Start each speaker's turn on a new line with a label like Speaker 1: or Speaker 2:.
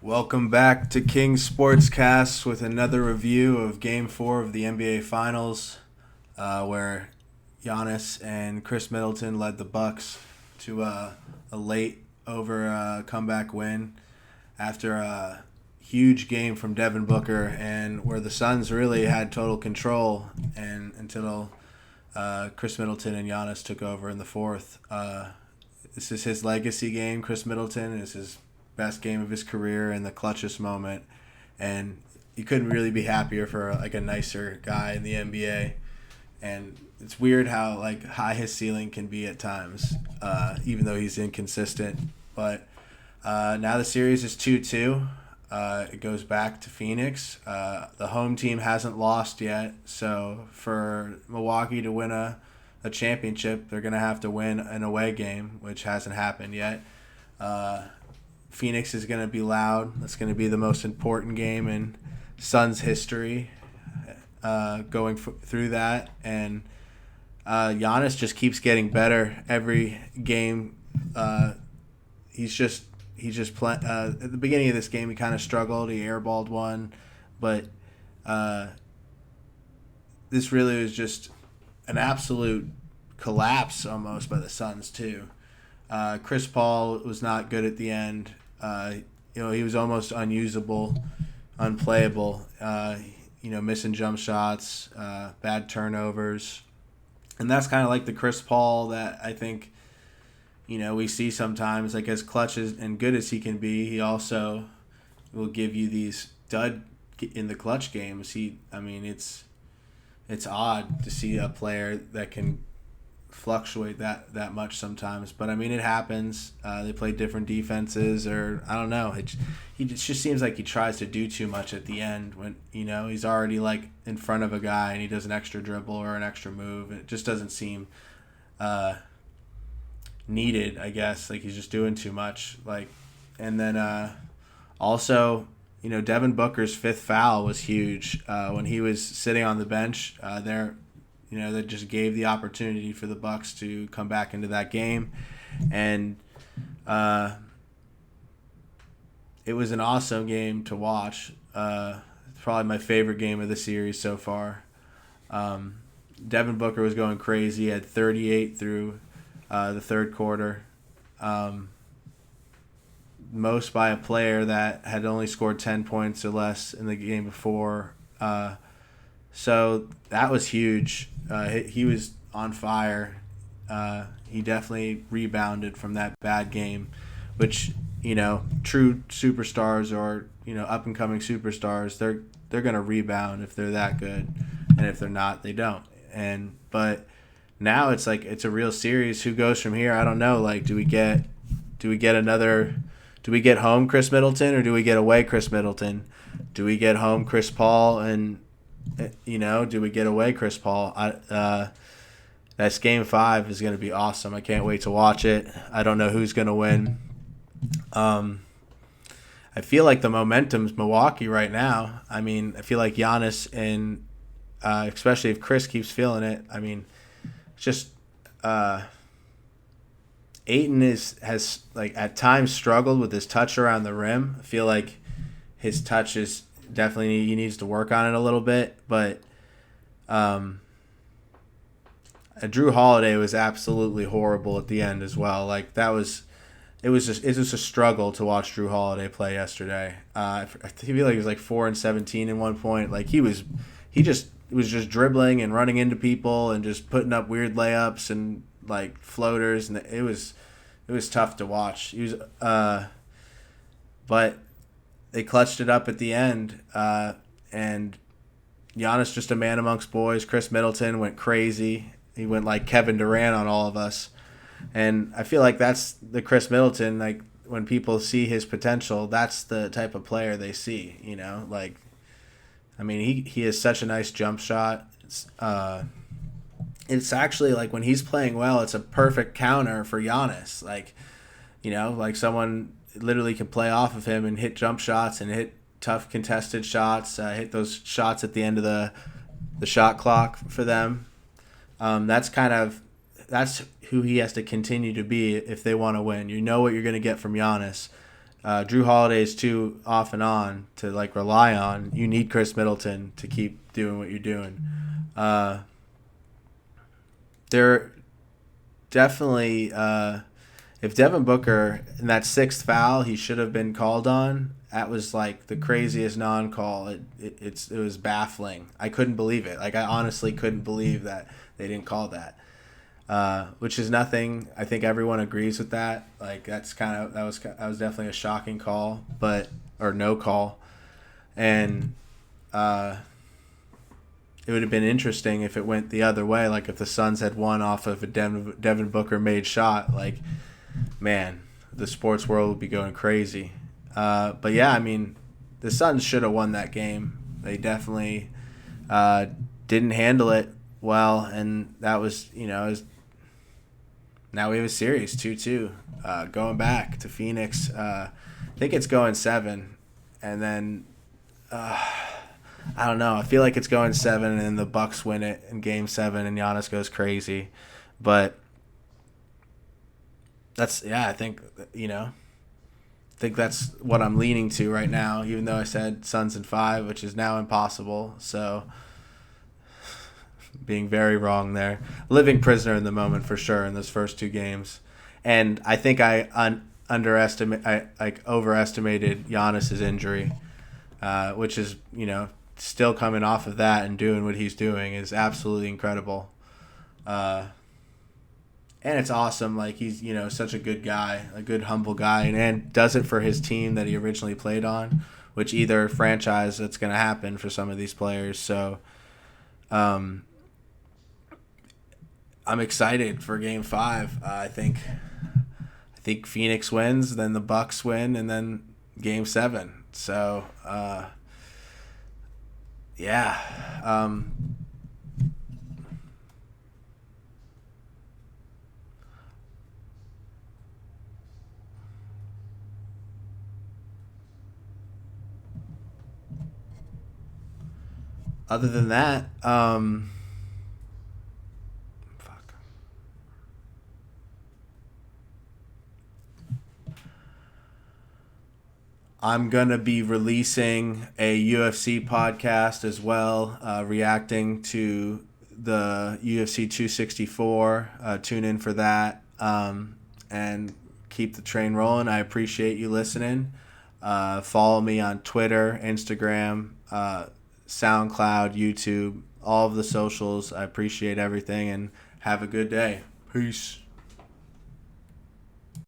Speaker 1: Welcome back to King Sportscast with another review of Game 4 of the NBA Finals, where Giannis and Chris Middleton led the Bucks to a late over comeback win after a huge game from Devin Booker, and where the Suns really had total control and until Chris Middleton and Giannis took over in the fourth. This is his legacy game. Chris Middleton is his best game of his career in the clutchest moment, and you couldn't really be happier for a nicer guy in the NBA. And it's weird how high his ceiling can be at times, even though he's inconsistent. But now the series is 2-2. It goes back to Phoenix. The home team hasn't lost yet, so for Milwaukee to win a championship, they're going to have to win an away game, which hasn't happened yet. Phoenix is going to be loud. That's going to be the most important game in Suns history through that. And Giannis just keeps getting better every game. He's just playing. At the beginning of this game, he kind of struggled. He airballed one. But this really was just an absolute collapse almost by the Suns, too. Chris Paul was not good at the end. He was almost unusable, unplayable. Missing jump shots, bad turnovers, and that's kind of like the Chris Paul that I think, we see sometimes. As clutch and good as he can be, he also will give you these dud in the clutch games. It's odd to see a player that can fluctuate that much sometimes, but it happens. They play different defenses, or I don't know. It just seems like he tries to do too much at the end when he's already in front of a guy and he does an extra dribble or an extra move. It just doesn't seem needed. I guess he's just doing too much. And then also Devin Booker's fifth foul was huge when he was sitting on the bench there. That just gave the opportunity for the Bucks to come back into that game. And it was an awesome game to watch. Probably my favorite game of the series so far. Devin Booker was going crazy. He had 38 through the third quarter. Most by a player that had only scored 10 points or less in the game before. So that was huge. He was on fire. He definitely rebounded from that bad game, which true superstars or up and coming superstars, they're gonna rebound if they're that good, and if they're not, they don't. But now it's it's a real series. Who goes from here? I don't know. Do we get home Chris Middleton, or do we get away Chris Middleton? Do we get home Chris Paul and do we get away Chris Paul? That's Game 5 is going to be awesome. I can't wait to watch it. I don't know who's going to win. I feel like the momentum's Milwaukee right now. I feel like Giannis and especially if Chris keeps feeling it. Just Ayton has at times struggled with his touch around the rim. I feel like his touch is definitely, he needs to work on it a little bit, but Drew Holiday was absolutely horrible at the end as well. It was just a struggle to watch Drew Holiday play yesterday. I feel like he was 4-17 in one point. He was just dribbling and running into people and just putting up weird layups and floaters, and it was tough to watch. He was but they clutched it up at the end, and Giannis just a man amongst boys. Chris Middleton went crazy. He went like Kevin Durant on all of us. And I feel like that's the Chris Middleton, when people see his potential, that's the type of player they see, he has such a nice jump shot. It's actually, when he's playing well, it's a perfect counter for Giannis. Someone literally can play off of him and hit jump shots and hit tough contested shots, hit those shots at the end of the shot clock for them. That's who he has to continue to be if they want to win. You know what you're going to get from Giannis. Drew Holiday's too off and on to like rely on. You need Chris Middleton to keep doing what you're doing. They're definitely if Devin Booker in that sixth foul he should have been called on. That was like the craziest non-call. It was baffling. I couldn't believe it. Like I honestly couldn't believe that they didn't call that. Which is nothing. I think everyone agrees with that. Like that was definitely a shocking call, or no call, and it would have been interesting if it went the other way. Like if the Suns had won off of a Devin Booker made shot. Like, man, the sports world would be going crazy. But yeah, I mean, the Suns should have won that game. They definitely didn't handle it well, and that was now we have a series 2-2 going back to Phoenix. I think it's going 7, and then I don't know. I feel like it's going 7, and then the Bucks win it in Game 7, and Giannis goes crazy. But I think that's what I'm leaning to right now. Even though I said Suns in 5, which is now impossible. So being very wrong there. Living prisoner in the moment for sure in those first 2 games. And I think I overestimated Giannis's injury, which is, still coming off of that and doing what he's doing is absolutely incredible. And it's awesome. Like he's, such a good guy, a good, humble guy, and does it for his team that he originally played on, which either franchise that's going to happen for some of these players. So, I'm excited for Game 5. I think Phoenix wins, then the Bucks win, and then Game 7. So, yeah. Other than that, fuck. I'm going to be releasing a UFC podcast as well, reacting to the UFC 264. Tune in for that, and keep the train rolling. I appreciate you listening. Follow me on Twitter, Instagram, SoundCloud, YouTube, all of the socials. I appreciate everything, and have a good day. Peace.